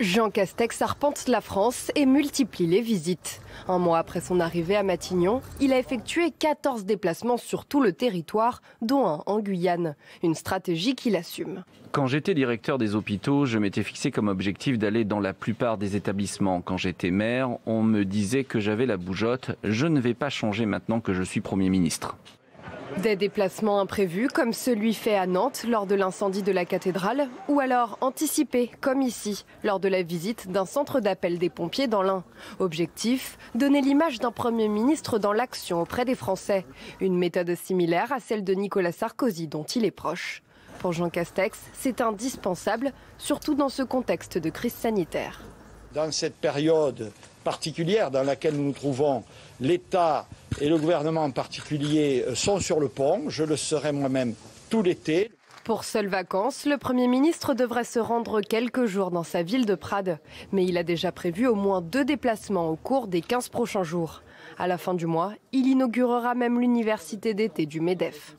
Jean Castex arpente la France et multiplie les visites. Un mois après son arrivée à Matignon, il a effectué 14 déplacements sur tout le territoire, dont un en Guyane. Une stratégie qu'il assume. Quand j'étais directeur des hôpitaux, je m'étais fixé comme objectif d'aller dans la plupart des établissements. Quand j'étais maire, on me disait que j'avais la bougeotte. Je ne vais pas changer maintenant que je suis Premier ministre. Des déplacements imprévus comme celui fait à Nantes lors de l'incendie de la cathédrale ou alors anticipés comme ici lors de la visite d'un centre d'appel des pompiers dans l'Ain. Objectif, donner l'image d'un Premier ministre dans l'action auprès des Français. Une méthode similaire à celle de Nicolas Sarkozy dont il est proche. Pour Jean Castex, c'est indispensable, surtout dans ce contexte de crise sanitaire. Dans cette période particulière dans laquelle nous nous trouvons, l'État et le gouvernement en particulier sont sur le pont. Je le serai moi-même tout l'été. Pour seules vacances, le Premier ministre devrait se rendre quelques jours dans sa ville de Prades. Mais il a déjà prévu au moins 2 déplacements au cours des 15 prochains jours. À la fin du mois, il inaugurera même l'université d'été du MEDEF.